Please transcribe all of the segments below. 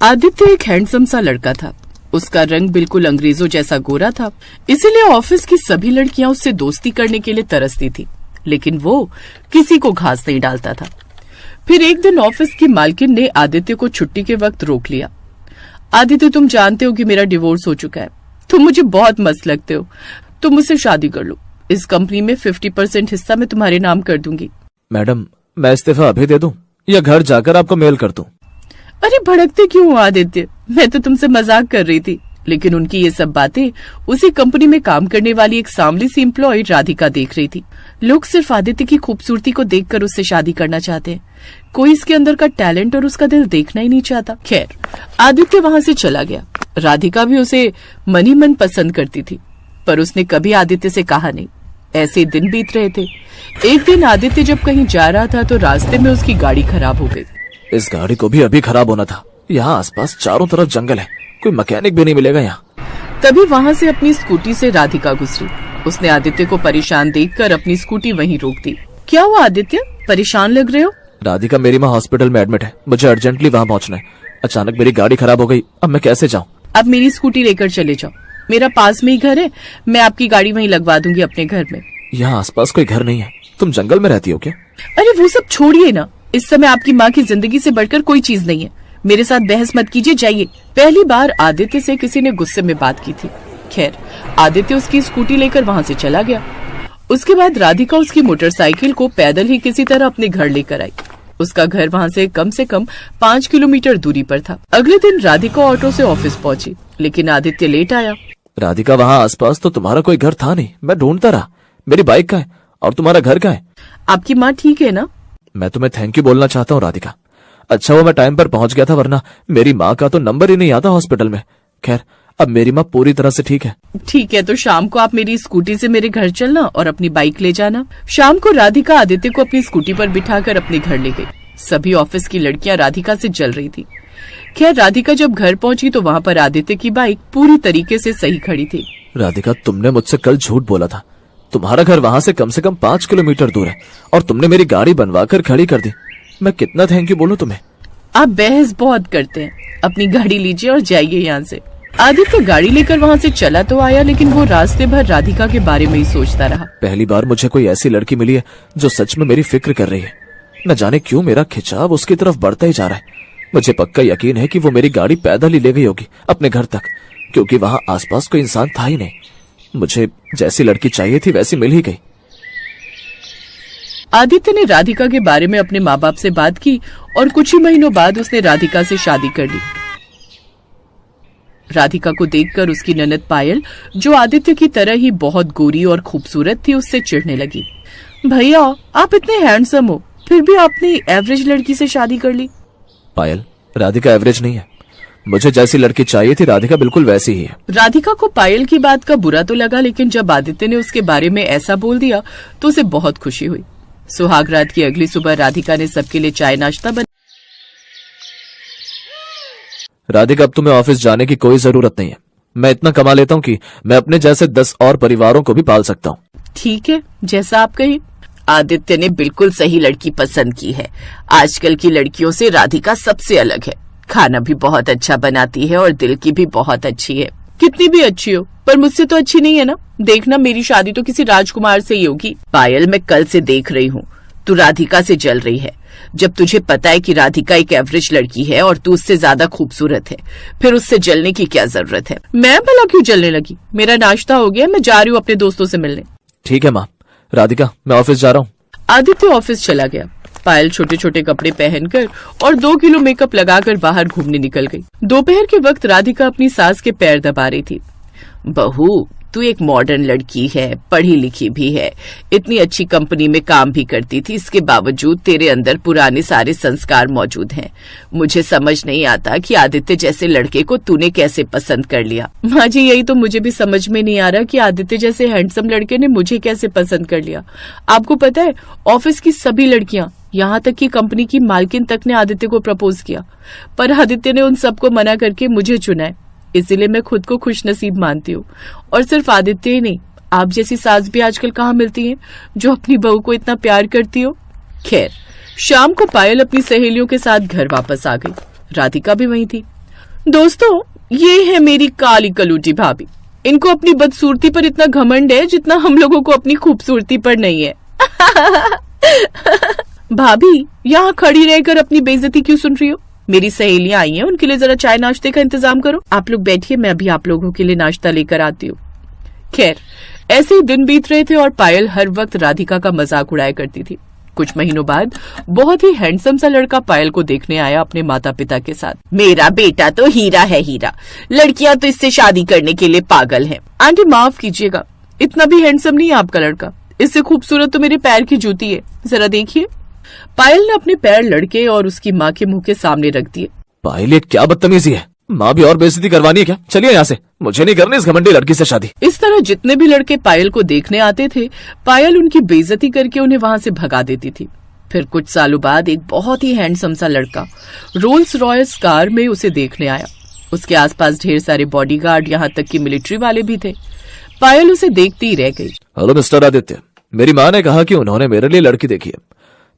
आदित्य एक हैंडसम सा लड़का था। उसका रंग बिल्कुल अंग्रेजों जैसा गोरा था, इसीलिए ऑफिस की सभी लड़कियां उससे दोस्ती करने के लिए तरसती थी, लेकिन वो किसी को घास नहीं डालता था। फिर एक दिन ऑफिस की मालकिन ने आदित्य को छुट्टी के वक्त रोक लिया। आदित्य, तुम जानते हो कि मेरा डिवोर्स हो चुका है। तुम मुझे बहुत मस्त लगते हो, तुम मुझसे शादी कर लो। इस कंपनी में 50% हिस्सा मैं तुम्हारे नाम कर दूंगी। मैडम, मैं इस्तीफा अभी दे दूं या घर जाकर आपको मेल कर दूं? अरे भड़कते क्यों हो आदित्य, मैं तो तुमसे मजाक कर रही थी। लेकिन उनकी ये सब बातें उसी कंपनी में काम करने वाली एक सांवली सी एम्प्लॉय राधिका देख रही थी। लोग सिर्फ आदित्य की खूबसूरती को देखकर उससे शादी करना चाहते हैं, कोई इसके अंदर का टैलेंट और उसका दिल देखना ही नहीं चाहता। खैर, आदित्य वहाँ से चला गया। राधिका भी उसे मन ही मन पसंद करती थी, पर उसने कभी आदित्य से कहा नहीं। ऐसे दिन बीत रहे थे। एक दिन आदित्य जब कहीं जा रहा था तो रास्ते में उसकी गाड़ी खराब हो गई। इस गाड़ी को भी अभी खराब होना था। यहाँ आसपास चारों तरफ जंगल है, कोई मैकेनिक भी नहीं मिलेगा यहाँ। तभी वहाँ से अपनी स्कूटी से राधिका गुजरी। उसने आदित्य को परेशान देखकर अपनी स्कूटी वहीं रोक दी। क्या हुआ आदित्य, परेशान लग रहे हो? राधिका, मेरी माँ हॉस्पिटल में एडमिट है, मुझे अर्जेंटली वहाँ पहुँचना है। अचानक मेरी गाड़ी खराब हो गई, अब मैं कैसे जाऊँ? अब मेरी स्कूटी लेकर चले जाओ, मेरा पास में ही घर है, मैं आपकी गाड़ी वहीं लगवा दूंगी अपने घर में। यहाँ आसपास कोई घर नहीं है। तुम जंगल में रहती हो क्या? अरे वो सब छोड़िए ना, इस समय आपकी माँ की जिंदगी से बढ़कर कोई चीज नहीं है। मेरे साथ बहस मत कीजिए, जाइए। पहली बार आदित्य से किसी ने गुस्से में बात की थी। खैर, आदित्य उसकी स्कूटी लेकर वहाँ से चला गया। उसके बाद राधिका उसकी मोटरसाइकिल को पैदल ही किसी तरह अपने घर लेकर आई। उसका घर वहाँ से कम 5 किलोमीटर दूरी पर था। अगले दिन राधिका ऑटो से ऑफिस पहुंची, लेकिन आदित्य लेट आया। राधिका, वहाँ आसपास तो तुम्हारा कोई घर था नहीं, मैं ढूंढता रहा। मेरी बाइक कहाँ है और तुम्हारा घर कहाँ है? आपकी माँ ठीक है ना? मैं तुम्हें थैंक यू बोलना चाहता हूँ राधिका। अच्छा वो मैं टाइम पर पहुंच गया था, वरना मेरी माँ का तो नंबर ही नहीं आता हॉस्पिटल में। खैर, अब मेरी माँ पूरी तरह से ठीक है। ठीक है, तो शाम को आप मेरी स्कूटी से मेरे घर चलना और अपनी बाइक ले जाना। शाम को राधिका आदित्य को अपनी स्कूटी पर बिठाकर अपने घर ले गई। सभी ऑफिस की लड़कियां राधिका से जल रही थी। खैर, राधिका जब घर पहुंची तो वहाँ पर आदित्य की बाइक पूरी तरीके से सही खड़ी थी। राधिका, तुमने मुझसे कल झूठ बोला था। तुम्हारा घर वहाँ से कम 5 किलोमीटर दूर है और तुमने मेरी गाड़ी बनवाकर खड़ी कर दी। मैं कितना थैंक यू बोलूं तुम्हें? आप बहस बहुत करते हैं, अपनी गाड़ी लीजिए और जाइए यहाँ से। आदित्य गाड़ी लेकर वहाँ से चला तो आया, लेकिन वो रास्ते भर राधिका के बारे में ही सोचता रहा। पहली बार मुझे कोई ऐसी लड़की मिली है जो सच में मेरी फिक्र कर रही है। न जाने क्यों मेरा खिंचाव उसकी तरफ बढ़ता ही जा रहा है। मुझे पक्का यकीन है कि वो मेरी गाड़ी पैदल ही ले गई होगी अपने घर तक, क्योंकि वहाँ आसपास कोई इंसान था ही नहीं। मुझे जैसी लड़की चाहिए थी वैसी मिल ही गई। आदित्य ने राधिका के बारे में अपने माँ बाप से बात की और कुछ ही महीनों बाद उसने राधिका से शादी कर ली। राधिका को देखकर उसकी ननद पायल, जो आदित्य की तरह ही बहुत गोरी और खूबसूरत थी, उससे चिढ़ने लगी। भैया, आप इतने हैंडसम हो, फिर भी आपने एवरेज लड़की से शादी कर ली। पायल, राधिका एवरेज नहीं है। मुझे जैसी लड़की चाहिए थी राधिका बिल्कुल वैसी ही है। राधिका को पायल की बात का बुरा तो लगा, लेकिन जब आदित्य ने उसके बारे में ऐसा बोल दिया तो उसे बहुत खुशी हुई। सुहागरात की अगली सुबह राधिका ने सबके लिए चाय नाश्ता बना। राधिका, अब तुम्हें ऑफिस जाने की कोई जरूरत नहीं है। मैं इतना कमा लेता हूँ कि मैं अपने जैसे 10 और परिवारों को भी पाल सकता हूँ। ठीक है, जैसा आप कहिए। आदित्य ने बिल्कुल सही लड़की पसंद की है। आजकल की लड़कियों से राधिका सबसे अलग है। खाना भी बहुत अच्छा बनाती है और दिल की भी बहुत अच्छी है। कितनी भी अच्छी हो, पर मुझसे तो अच्छी नहीं है ना। देखना, मेरी शादी तो किसी राजकुमार से ही होगी। पायल, मैं कल से देख रही हूँ तू राधिका से जल रही है। जब तुझे पता है कि राधिका एक एवरेज लड़की है और तू उससे ज्यादा खूबसूरत है, फिर उससे जलने की क्या जरूरत है? मैं भला क्यों जलने लगी? मेरा नाश्ता हो गया, मैं जा रही हूँ अपने दोस्तों से मिलने। ठीक है माँ। राधिका, मैं ऑफिस जा रहा हूँ। आदित्य ऑफिस चला गया। पायल छोटे छोटे कपड़े पहनकर और 2 किलो मेकअप लगाकर बाहर घूमने निकल गई। दोपहर के वक्त राधिका अपनी सास के पैर दबा रही थी। बहू, तू एक मॉडर्न लड़की है, पढ़ी लिखी भी है, इतनी अच्छी कंपनी में काम भी करती थी, इसके बावजूद तेरे अंदर पुराने सारे संस्कार मौजूद हैं। मुझे समझ नहीं आता कि आदित्य जैसे लड़के को तूने कैसे पसंद कर लिया। माँ जी, यही तो मुझे भी समझ में नहीं आ रहा कि आदित्य जैसे हैंडसम लड़के ने मुझे कैसे पसंद कर लिया। आपको पता है, ऑफिस की सभी लड़कियां, यहाँ तक कि कंपनी की मालकिन तक ने आदित्य को प्रपोज किया, पर आदित्य ने उन सबको मना करके मुझे चुना है। इसीलिए मैं खुद को खुश नसीब मानती हूँ। और सिर्फ आदित्य ही नहीं, आप जैसी सास भी आजकल कहाँ मिलती है जो अपनी बहू को इतना प्यार करती हो। खैर, शाम को पायल अपनी सहेलियों के साथ घर वापस आ गई। राधिका भी वहीं थी। दोस्तों, ये है मेरी काली कलूटी भाभी। इनको अपनी बदसूरती पर इतना घमंड है जितना हम लोगों को अपनी खूबसूरती पर नहीं है। भाभी, यहाँ खड़ी रहकर अपनी बेइज्जती क्यों सुन रही हो? मेरी सहेलियां आई हैं, उनके लिए जरा चाय नाश्ते का इंतजाम करो। आप लोग बैठिए, मैं अभी आप लोगों के लिए नाश्ता लेकर आती हूँ। खैर, ऐसे ही दिन बीत रहे थे और पायल हर वक्त राधिका का मजाक उड़ाया करती थी। कुछ महीनों बाद बहुत ही हैंडसम सा लड़का पायल को देखने आया अपने माता पिता के साथ। मेरा बेटा तो हीरा है हीरा, लड़कियां तो इससे शादी करने के लिए पागल हैं। आंटी माफ कीजिएगा, इतना भी हैंडसम नहीं है आपका लड़का, इससे खूबसूरत तो मेरे पैर की जूती है, जरा देखिए। पायल ने अपने पैर लड़के और उसकी माँ के मुंह के सामने रख दिए। पायल, ये क्या बदतमीजी है? माँ भी और बेइज्जती करवानी है क्या? चलिए यहाँ से, मुझे नहीं करनी इस घमंडी लड़की से शादी। इस तरह जितने भी लड़के पायल को देखने आते थे, पायल उनकी बेइज्जती करके उन्हें वहाँ से भगा देती थी। फिर कुछ सालों बाद एक बहुत ही हैंडसम सा लड़का रोल्स रॉयस कार में उसे देखने आया। उसके आसपास ढेर सारे बॉडीगार्ड, यहाँ तक कि मिलिट्री वाले भी थे। पायल उसे देखती ही रह गई। हेलो मिस्टर आदित्य, मेरी माँ ने कहा कि उन्होंने मेरे लिए लड़की देखी है,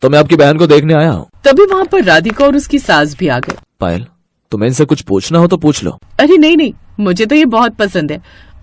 तो मैं आपकी बहन को देखने आया हूँ। तभी वहाँ पर राधिका और उसकी सास भी आ गए। पायल, तुम्हें इनसे कुछ पूछना हो तो पूछ लो। अरे नहीं, मुझे तो ये बहुत पसंद है।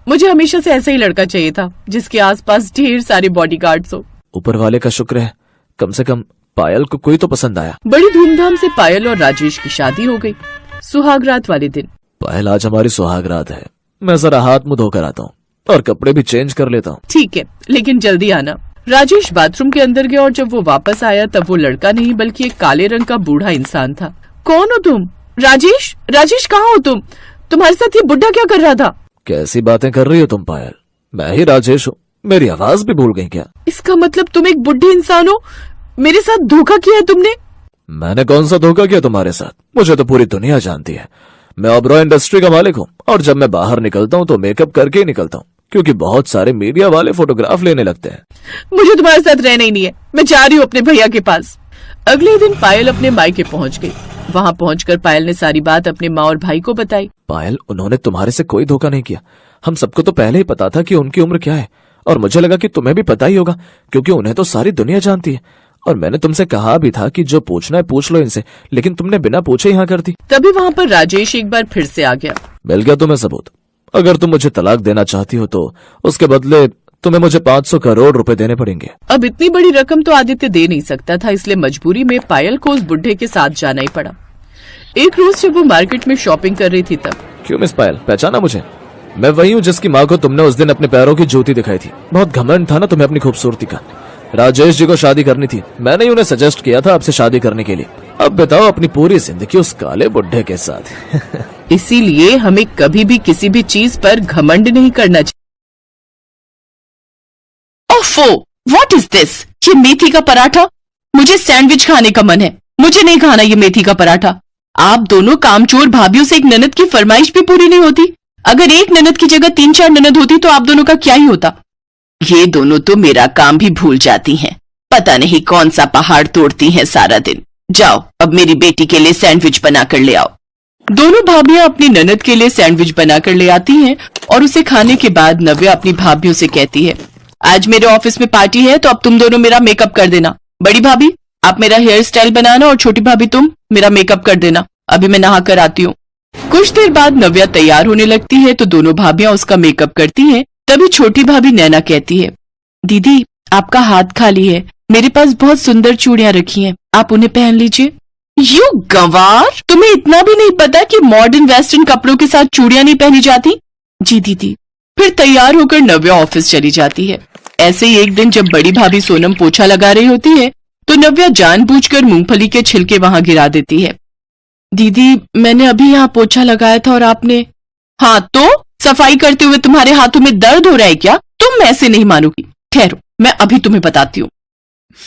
मुझे हमेशा से ऐसा ही लड़का चाहिए था जिसके आसपास ढेर सारे बॉडीगार्ड्स हो। ऊपर वाले का शुक्र है, कम से कम पायल को कोई तो पसंद आया। बड़ी धूमधाम से पायल और राजेश की शादी हो गई, सुहागरात वाले दिन। पायल, आज हमारी सुहागरात है, मैं जरा हाथ मुंह धोकर आता हूँ और कपड़े भी चेंज कर लेता हूँ। ठीक है, लेकिन जल्दी आना। राजेश बाथरूम के अंदर गया और जब वो वापस आया तब वो लड़का नहीं बल्कि एक काले रंग का बूढ़ा इंसान था। कौन हो तुम? राजेश, राजेश कहाँ हो तुम? तुम्हारे साथ ये बुढ़ा क्या कर रहा था? कैसी बातें कर रही हो तुम पायल? मैं ही राजेश हूँ, मेरी आवाज भी भूल गई क्या? इसका मतलब तुम एक बुढ़े इंसान हो? मेरे साथ धोखा किया है तुमने? मैंने कौन सा धोखा किया तुम्हारे साथ? मुझे तो पूरी दुनिया जानती है। मैं ओबरॉय इंडस्ट्री का मालिक हूँ और जब मैं बाहर निकलता हूँ तो मेकअप करके ही निकलता हूँ, क्योंकि बहुत सारे मीडिया वाले फोटोग्राफ लेने लगते हैं। मुझे तुम्हारे साथ रहना ही नहीं है, मैं जा रही हूँ अपने भैया के पास। अगले दिन पायल अपने मायके पहुँच गई। वहाँ पहुंचकर पायल ने सारी बात अपने माँ और भाई को बताई। पायल, उन्होंने तुम्हारे से कोई धोखा नहीं किया। हम सबको तो पहले ही पता था कि उनकी उम्र क्या है, और मुझे लगा कि तुम्हें भी पता ही होगा, क्योंकि उन्हें तो सारी दुनिया जानती है। और मैंने तुमसे कहा भी था कि जो पूछना है पूछ लो इनसे, लेकिन तुमने बिना पूछे यहाँ कर दी। तभी वहाँ पर राजेश एक बार फिर से आ गया। मिल गया तुम्हें सबूत? अगर तुम मुझे तलाक देना चाहती हो तो उसके बदले तुम्हें मुझे 500 करोड़ रुपए देने पड़ेंगे। अब इतनी बड़ी रकम तो आदित्य दे नहीं सकता था, इसलिए मजबूरी में पायल को उस बुढ़े के साथ जाना ही पड़ा। एक रोज जब वो मार्केट में शॉपिंग कर रही थी तब। क्यों मिस पायल, पहचाना मुझे? मैं वही हूँ जिसकी माँ को तुमने उस दिन अपने पैरों की जूती दिखाई थी। बहुत घमंड था ना तुम्हें अपनी खूबसूरती का। राजेश जी को शादी करनी थी, मैंने ही उन्हें सजेस्ट किया था आपसे शादी करने के लिए। अब बताओ अपनी पूरी जिंदगी उस काले बुढ़े के साथ। इसीलिए हमें कभी भी किसी भी चीज पर घमंड नहीं करना चाहिए। ओफो, व्हाट इज दिस? ये मेथी का पराठा? मुझे सैंडविच खाने का मन है, मुझे नहीं खाना ये मेथी का पराठा। आप दोनों कामचोर भाभीियों से एक ननद की फरमाइश भी पूरी नहीं होती। अगर एक ननद की जगह 3-4 ननद होती तो आप दोनों का क्या ही होता। ये दोनों तो मेरा काम भी भूल जाती हैं। पता नहीं कौन सा पहाड़ तोड़ती हैं सारा दिन। जाओ, अब मेरी बेटी के लिए सैंडविच बनाकर ले आओ। दोनों भाभियां अपनी ननद के लिए सैंडविच बनाकर ले आती हैं और उसे खाने के बाद नव्या अपनी भाभियों से कहती है, आज मेरे ऑफिस में पार्टी है तो अब तुम दोनों मेरा मेकअप कर देना। बड़ी भाभी आप मेरा हेयर स्टाइल बनाना और छोटी भाभी तुम मेरा मेकअप कर देना। अभी मैं नहा कर आती हूँ। कुछ देर बाद नव्या तैयार होने लगती है तो दोनों भाभियां उसका मेकअप करती हैं। तभी छोटी भाभी नैना कहती है, दीदी आपका हाथ खाली है, मेरे पास बहुत सुंदर चूड़ियां रखी हैं, आप उन्हें पहन लीजिए। यू गंवार, तुम्हें इतना भी नहीं पता कि मॉडर्न वेस्टर्न कपड़ों के साथ चूड़ियां नहीं पहनी जाती? जी दीदी। फिर तैयार होकर नव्या ऑफिस चली जाती है। ऐसे ही एक दिन जब बड़ी भाभी सोनम पोछा लगा रही होती है तो नव्या जानबूझकर मूंगफली के छिलके वहां गिरा देती है। दीदी मैंने अभी यहाँ पोछा लगाया था और आपने। हाँ तो सफाई करते हुए तुम्हारे हाथों में दर्द हो रहा है क्या? तुम ऐसे नहीं मानोगी, ठहरो मैं अभी तुम्हें बताती हूँ।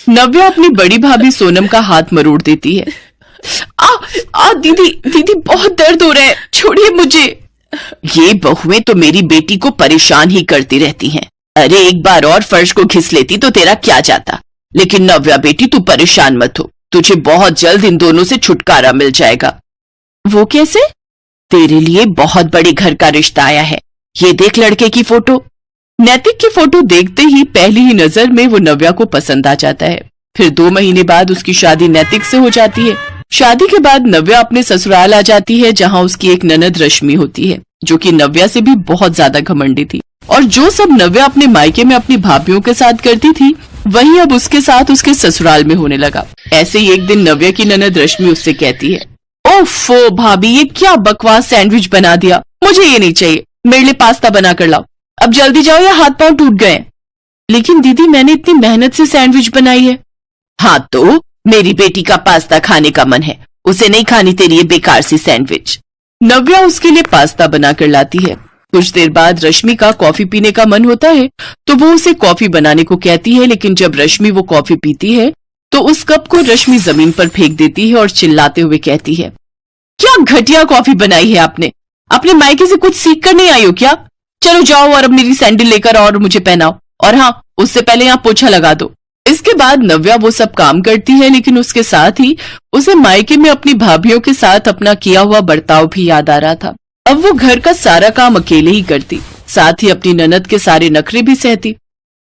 नव्या अपनी बड़ी भाभी सोनम का हाथ मरोड़ देती है। दीदी दीदी बहुत दर्द हो रहा है, छोड़िए मुझे। ये बहुएं तो मेरी बेटी को परेशान ही करती रहती हैं। अरे एक बार और फर्श को घिस लेती तो तेरा क्या जाता। लेकिन नव्या बेटी तू परेशान मत हो, तुझे बहुत जल्द इन दोनों से छुटकारा मिल जाएगा। वो कैसे? तेरे लिए बहुत बड़े घर का रिश्ता आया है, ये देख लड़के की फोटो। नैतिक की फोटो देखते ही पहली ही नजर में वो नव्या को पसंद आ जाता है। फिर 2 महीने बाद उसकी शादी नैतिक से हो जाती है। शादी के बाद नव्या अपने ससुराल आ जाती है, जहाँ उसकी एक ननद रश्मि होती है, जो कि नव्या से भी बहुत ज्यादा घमंडी थी। और जो सब नव्या अपने मायके में अपनी भाभीयों के साथ करती थी, वही अब उसके साथ उसके ससुराल में होने लगा। ऐसे ही एक दिन नव्या की ननद रश्मि उससे कहती है, ओफो भाभी, ये क्या बकवास सैंडविच बना दिया, मुझे ये नहीं चाहिए, मेरे लिए पास्ता बना कर लाओ, अब जल्दी जाओ या हाथ पांव टूट गए। लेकिन दीदी, मैंने इतनी मेहनत से सैंडविच बनाई है। हाँ तो मेरी बेटी का पास्ता खाने का मन है, उसे नहीं खानी तेरी ये बेकार सी सैंडविच। नव्या उसके लिए पास्ता बनाकर लाती है। कुछ देर बाद रश्मि का कॉफी पीने का मन होता है, तो वो उसे कॉफी बनाने को कहती है, लेकिन जब रश्मि वो कॉफी पीती है तो उस कप को रश्मि जमीन पर फेंक देती है और चिल्लाते हुए कहती है, क्या घटिया कॉफी बनाई है आपने, अपने मायके से कुछ सीख कर नहीं आई हो क्या? चलो जाओ और अब मेरी सैंडल लेकर और मुझे पहनाओ, और हाँ, उससे पहले यहाँ पोछा लगा दो। इसके बाद नव्या वो सब काम करती है, लेकिन उसके साथ ही उसे मायके में अपनी भाभीयों के साथ अपना किया हुआ बर्ताव भी याद आ रहा था। अब वो घर का सारा काम अकेले ही करती, साथ ही अपनी ननद के सारे नखरे भी सहती।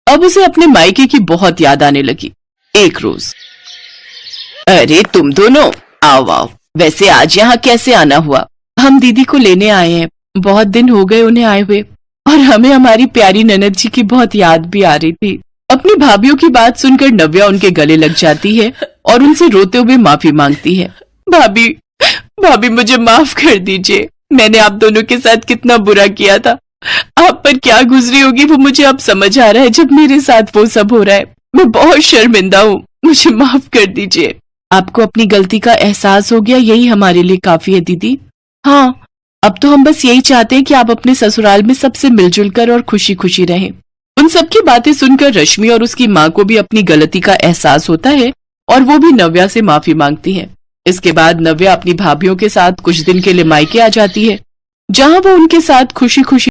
अब उसे अपने मायके की बहुत याद आने लगी। एक रोज, अरे तुम दोनों आओ आओ, वैसे आज यहाँ कैसे आना हुआ? हम दीदी को लेने आए हैं, बहुत दिन हो गए उन्हें आए हुए, और हमें हमारी प्यारी ननद जी की बहुत याद भी आ रही थी। अपनी भाभीयों की बात सुनकर नव्या उनके गले लग जाती है और उनसे रोते हुए माफी मांगती है। भाभी, भाभी मुझे माफ कर दीजिए, मैंने आप दोनों के साथ कितना बुरा किया था। आप पर क्या गुजरी होगी वो मुझे अब समझ आ रहा है, जब मेरे साथ वो सब हो रहा है। मैं बहुत शर्मिंदा हूँ, मुझे माफ कर दीजिए। आपको अपनी गलती का एहसास हो गया, यही हमारे लिए काफी है दीदी। हाँ, अब तो हम बस यही चाहते हैं कि आप अपने ससुराल में सबसे मिलजुल कर और खुशी खुशी रहें। उन सबकी बातें सुनकर रश्मि और उसकी माँ को भी अपनी गलती का एहसास होता है और वो भी नव्या से माफी मांगती है। इसके बाद नव्या अपनी भाभीयों के साथ कुछ दिन के लिए मायके आ जाती है, जहाँ वो उनके साथ खुशी खुशी